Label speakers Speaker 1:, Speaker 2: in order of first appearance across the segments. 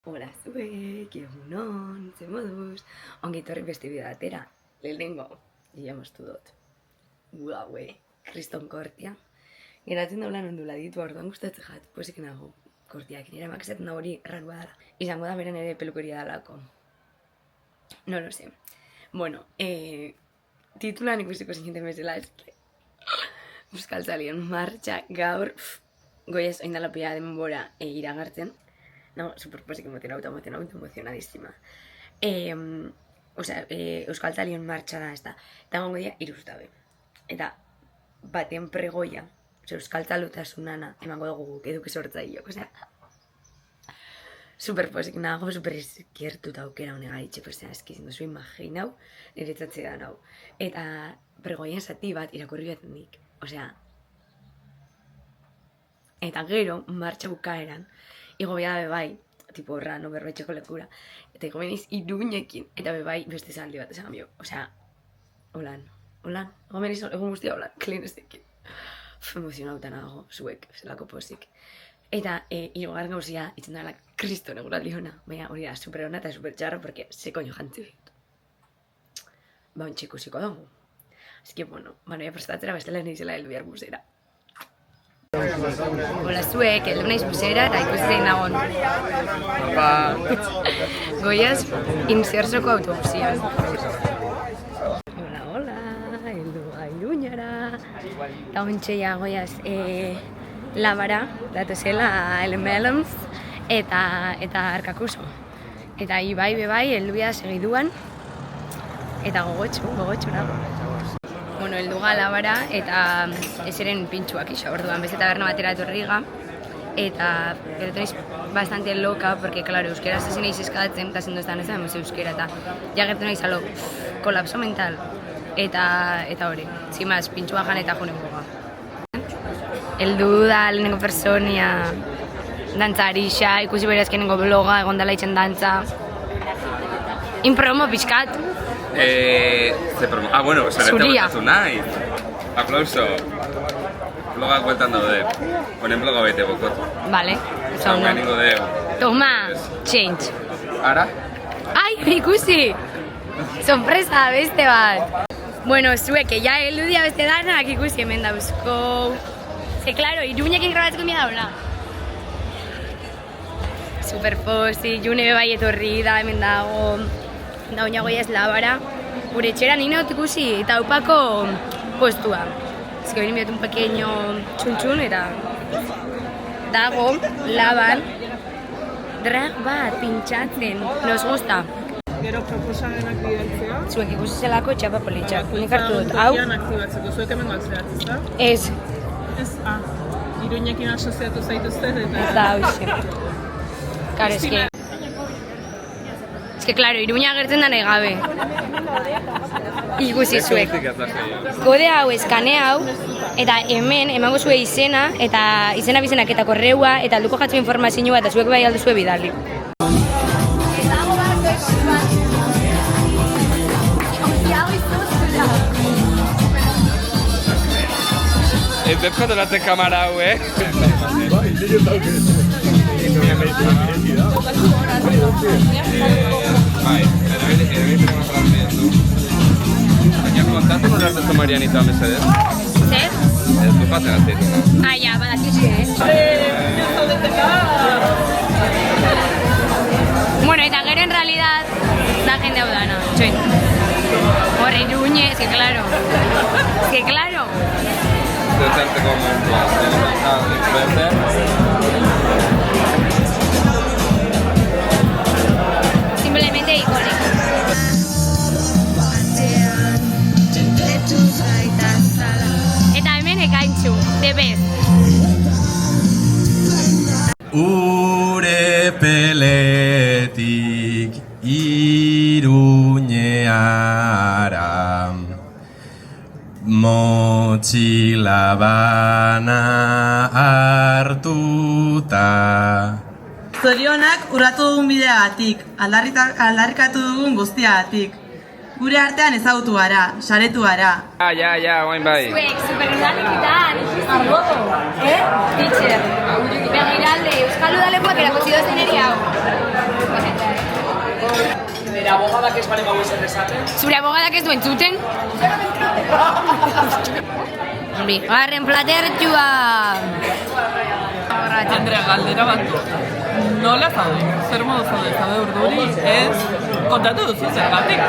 Speaker 1: Hola zuek, egunon, ze moduz, ongi etorri beste bideo batera, lehenengo, ja moztu dut. Guaue, kriston kortia. Geratzen daulan ondula ditu orduan gustatzen jat, posik nago kortiak, nire makazaten da hori errarua dara. Izango da beren ere pelukeria dalako. No lo sé. Bueno, titulan ikusiko zinten bezala, eske. Euskaltzalien martxa gaur, goiez oindala pila denbora iragartzen. No, superposik emozionadísima. Euskaltzalion martxa da, ez da. Eta gongo dira, iruztabe. Eta baten pregoia, euskaltzalutasunana emango dugu guk eduki sortzaileok, osea. Superposik nago, superizkiertuta aukera honega itxeko, osea, eskizin duzu imaginau, niretzatze da nau. Eta pregoien zati bat irakurri bat nik, osea. Eta gero, martxa bukaeran, igo bea bebai, tipo horra, no berbetxeko lekura, eta igo beniz Iruñekin, eta bebai beste zaldi bat esan bio, osea, holan, igo beniz egun guztia holan, klinezekin. Emozionauta nago, zuek, zelako posik. Eta hirugarren gauzia, itzen dara kriston eguraldi hona, baina hori da, super hona eta super txarra, porque ze koño jantzi dut. Ba, ontsi ikusiko dugu. Así que, bueno, banoia prestatzera bestela nizela heldu bihar busera. Hola zuek, heldu naiz busera eta ikusten nagon. Goiaz, insersoko autobusian. Hola, heldu Iruñara. Eta ontsia goiaz labara, datozela elemelams eta arkakuso. Eta ibai bebai, heldu bia segiduan. Eta gogotxu nago. Bueno, heldu labara eta ezeren pintxuak iso, orduan beste taberna batera etorriga. Eta gertu naiz bastante loka, porque, claro, euskera zezen naiz eskatzen, eta zendu ez da nezan euskera, eta ja gertu naiz alo, kolapso mental. Eta hori, zimaz, pintxua jan eta junen boga. Heldu da lehenengo personia, dantza arixa, ikusi bere azkenengo bloga, egon dela itzen dantza. Inpromo pixkat.
Speaker 2: Bueno, zarete guetatu nahi. Aplauso. Blogak guetan daude. Honen bloga bete bokot.
Speaker 1: Vale.
Speaker 2: Zauna ningo deu.
Speaker 1: Toma, change.
Speaker 2: Ara?
Speaker 1: Ai, ikusi! Sorpresa, beste bat. Bueno, zueke, ja heldu dia beste danak ikusi hemen dauzko. Que claro, Iruñekin grabatzeko mia daula. Superposi, June bai etorri da, hemen dago. Da oina goia ez labara. Gure etxera nina dut ikusi eta upako postua. Ez que behin un pequeño txuntxun eta dago laban drag bat pintxatzen. Nos gusta.
Speaker 3: Gero proposamenak bidaltzea.
Speaker 1: Zuek ikusi zelako txapa politxak. Nik hartu dut, hau?
Speaker 3: Tokian aktibatzeko, zuek hemen galtzerat, ez da?
Speaker 1: Ez.
Speaker 3: Ez, Iruñekin asoziatu zaituzte eta...
Speaker 1: Ez da, hau Karo, eske... Eske, klaro, Iruña agertzen da nahi gabe. Ikusi zuek. Kode hau, eskane hau, eta hemen emango zue izena, eta izena bizenak eta korreua, eta alduko jatzu informazioa, eta zuek bai aldu zue bidali.
Speaker 2: Dezko delatzen kamara hau, Bai, erabiltzen fragmentu. Baina kontatzen horretzen Marianita mesedez?
Speaker 1: Zer?
Speaker 2: Ez dupatzen azeitu.
Speaker 1: Ja, badakizu, Bueno, eta gero en realidad da jende hau dana, txoin. Horre Iruñe, es que claro.
Speaker 2: Zentzarteko momentua, influencer.
Speaker 1: Simplemente icónico. Eta hemen ekaintzu, the best.
Speaker 4: Ure peletik Iruñeara motxila bana hartuta.
Speaker 5: Zorionak urratu dugun bideagatik, aldarrikatu dugun guztiagatik. Gure artean ezagutu gara, saretu gara.
Speaker 2: Ja, oain bai.
Speaker 1: Zuek, superudaletan, argoto, teacher, begiralde, euskal udalekoak erakutsi dozen eri hau. Zure abogadak ez du entzuten? Bigarren platertxua!
Speaker 3: Andrea, galdera bat du. Nola zaude? Zer modu zaude urduri? Ez? Kontatu duzu zergatik?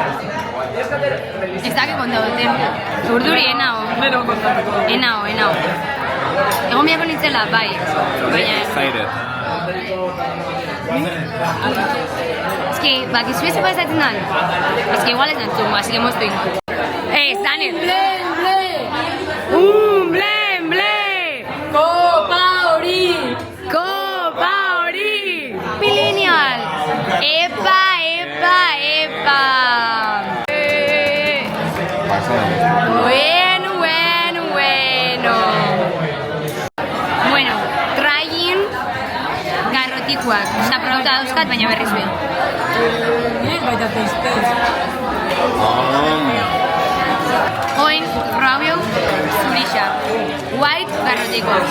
Speaker 1: Ez dakit konta duten. Urduri, enao.
Speaker 3: Bero kontatuko dugu.
Speaker 1: Enao. Egon biako nintzela, bai. Baina...
Speaker 2: Excited.
Speaker 1: Es que, bakizu ez pasatzen dan? Es que igual ez dantzun, así que moztu ingo. Zanen! Ble! Kopa hori! Millennial! Epa! Bueno, traien garrotikoak. Zaprauta dauzkat, baina berriz be.
Speaker 3: Baita teistez.
Speaker 1: Oin, Rabio, Zurixa. White, garrotikoak.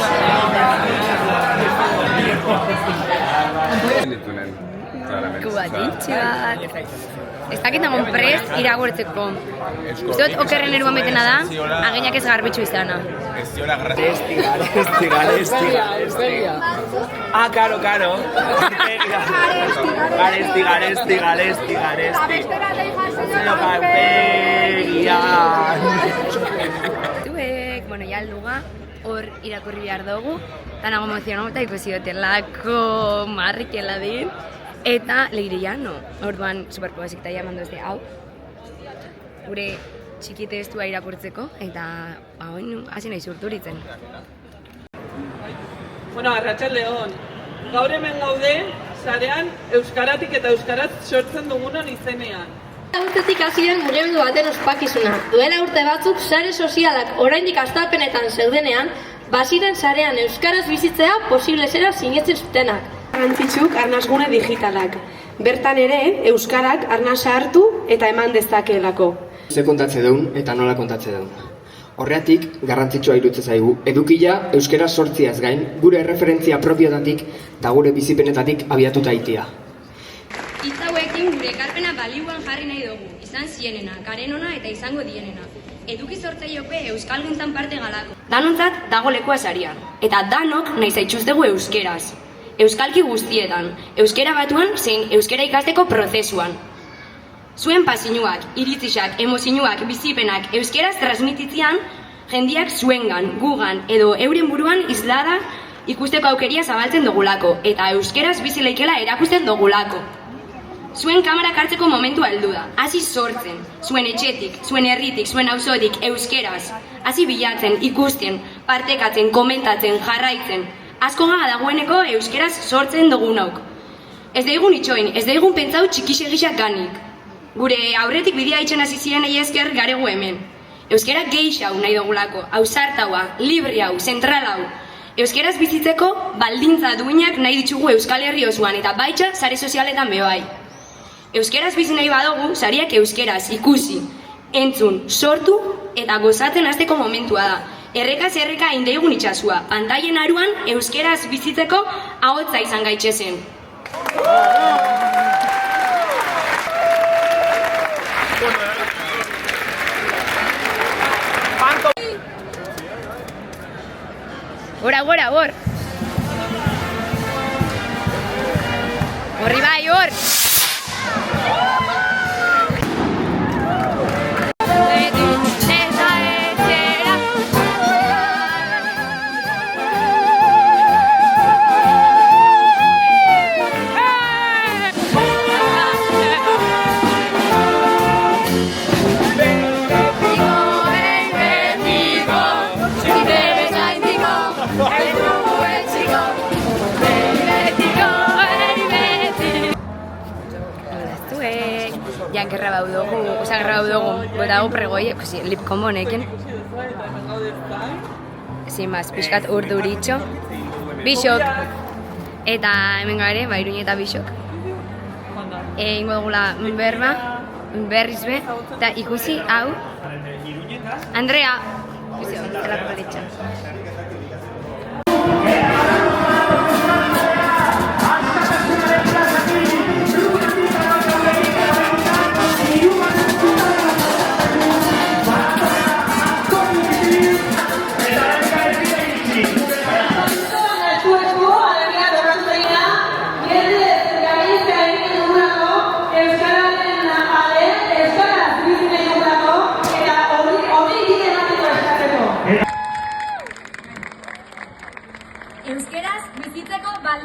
Speaker 1: Kubatitxi bat. Ez dakit nagon prest iragurtzeko. Uztot okerren eruan betena da, aginak ez garbitxu izana.
Speaker 6: Garesti. Ah, karo. Garesti. Zero karpegian.
Speaker 1: Zuek, bueno, ya alduga, hor irakurri behar dugu, eta nago emozionauta ikusi hotelako marrikela din, eta leirillano. Orduan, superpozik eta jaman duzte, hau, gure txikite estua irakurtzeko, eta oin, hasi nahi zurturitzen.
Speaker 3: Bueno, arratsaldeon. Gaur hemen gaude, sarean euskaratik eta euskaraz sortzen dugunon izenean.
Speaker 7: Urtetik hasieran mugimendu baten ospakizuna. Duela urte batzuk sare sozialak oraindik astalpenetan zeudenean, baziren sarean euskaraz bizitzea posible zera sinetzen zutenak.
Speaker 8: Garrantzitsuk arnasgune digitalak. Bertan ere, euskarak arnasa hartu eta eman dezakeelako.
Speaker 9: Ze kontatze duen eta nola kontatze duen. Horreatik, garrantzitsua irutze zaigu, edukila euskera sortziaz gain, gure erreferentzia propiotatik eta gure bizipenetatik abiatuta itia.
Speaker 1: Hitz hauekin gure ekarpena balioan jarri nahi dugu, izan zienena, karenona eta izango dienena. Eduki sortzaileope euskalguntzan parte galako. Danontzat dago lekua sarian, eta danok nahi zaitxuztegu euskeraz. Euskalki guztietan, euskera batuan zein euskera ikasteko prozesuan. Zuen pasinuak, iritzixak, emozioak, bizipenak euskeraz transmititzean, jendiak zuengan, gugan edo euren buruan islada ikusteko aukeria zabaltzen dugulako, eta euskeraz bizi leikela erakusten dugulako. Zuen kamarak hartzeko momentua heldu da, hasi sortzen, zuen etxetik, zuen herritik, zuen auzotik, euskeraz, hasi bilatzen, ikusten, partekatzen, komentatzen, jarraitzen, asko dagoeneko euskeraz sortzen dugunauk. Ez daigun itxoin, ez daigun pentsau txikisegisak ganik. Gure aurretik bidea itxen hasi zirenei esker garegu hemen. Euskera geixau nahi dugulako, ausartaua, libre hau, zentral hau. Euskeraz bizitzeko baldintza duinak nahi ditugu Euskal Herri osoan eta baitxa sare sozialetan bebai. Euskeraz bizi nahi badugu, sariak euskeraz ikusi, entzun, sortu eta gozatzen hasteko momentua da. Errekaz erreka indeigun itxasua, pantaien aruan euskeraz bizitzeko ahotza izan gaitxezen. Gora, hor! Horri bai, hor! Grabau dugu, botago pregoi, lipcom honekin. Sin más, pixkat urduritxo, bixok, eta hemen gare, Iruña eta bixok. Ingo dugula berba, berriz be, eta ikusi hau, Andrea, zelako beritxa.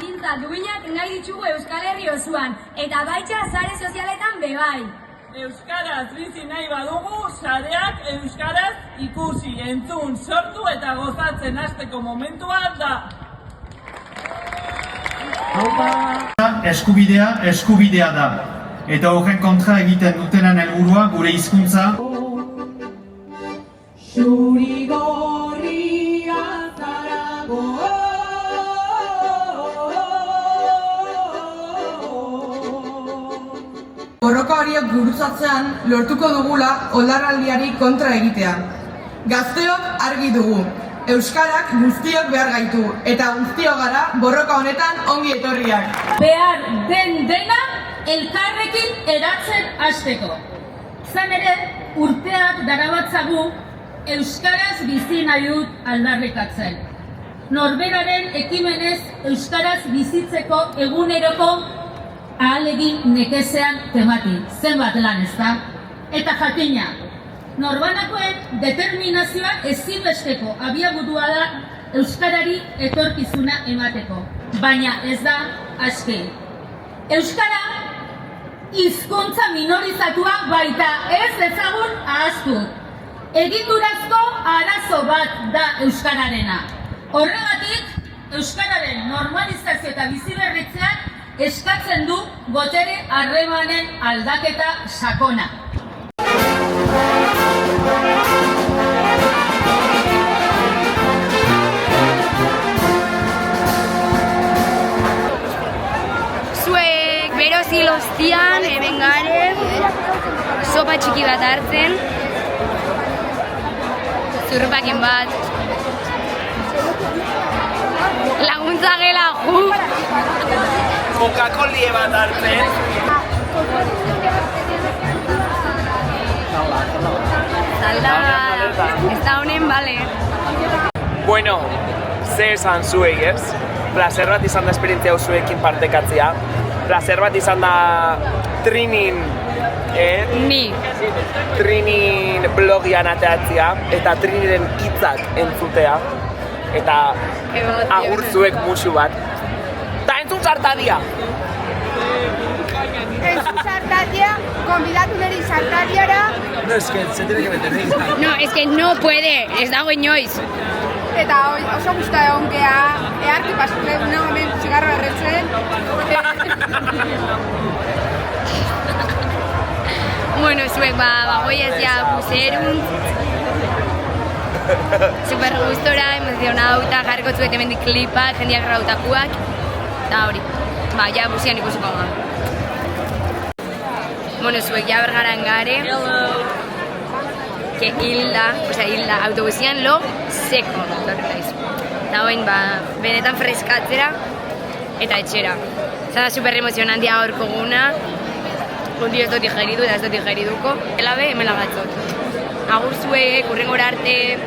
Speaker 10: baldintza duinak nahi ditugu Euskal Herri osoan, eta baita sare sozialetan bebai.
Speaker 3: Euskaraz bizi nahi badugu, sareak euskaraz ikusi, entzun, sortu eta gozatzen hasteko momentua da.
Speaker 11: Eskubidea da. Eta horren kontra egiten dutenen helburua gure hizkuntza.
Speaker 5: Borroka horiek gurutzatzean lortuko dugula oldarraldiari kontra egitea. Gazteok argi dugu. Euskarak guztiok behar gaitu, eta guztiok gara borroka honetan ongi etorriak.
Speaker 10: Behar den dena elkarrekin eratzen hasteko. Zan ere, urteak darabatzagu euskaraz bizi nahi dut aldarrikatzen. Norberaren ekimenez euskaraz bizitzeko eguneroko ahalegin nekezean temati. Zenbat lan ez da? Eta jakina, norbanakoen determinazioa ezinbesteko abiaburua da euskarari etorkizuna emateko. Baina ez da aski. Euskara hizkuntza minorizatua baita, ez ezagun ahaztu. Egiturazko arazo bat da euskararena. Horregatik, euskararen normalizazio eta biziberritzeak eskatzen du botere harremanen aldaketa sakona.
Speaker 1: Zuek berozil ostian, eben garen, sopa txiki bat hartzen, zurrupakin bat, laguntza gela ju,
Speaker 6: Coca-Cola bat hartzen.
Speaker 1: zalda, ez da honen, bale.
Speaker 6: Bueno, ze esan zuei, ez? Placer bat izan da esperientzia zuekin partekatzea. Placer bat izan da Trinin,
Speaker 1: Ni.
Speaker 6: Trinin blogian ateatzea, eta Triniren hitzak entzutea. Eta agur zuek musu bat. Ta entzun sartadia!
Speaker 10: Entzun sartadia, konbidatu niri sartadiara.
Speaker 6: No, es que se tiene que meter ahí.
Speaker 1: No, es que no puede, ez dago inoiz.
Speaker 10: Eta oso guztua egon geha, eharki pasule duna hemen zigarro erretzen.
Speaker 1: Bueno, zuek bagoiaz ja buserun. Super gustora, emozionauta, jarriko zuek hemendik klipak, jendeak grautakuak. Eta hori, ja busian ikusiko ga. Bueno, zuek ja bergaran gare. Que hilda, autobusian lo seko. Eta hoin, benetan freskatzera eta etxera. Zara super emozionantia gaurko guna. Gondi ez dut digeridu eta ez dut digeriduko. Elabe, hemen lagatzot. Agur zuek, urrengora arte.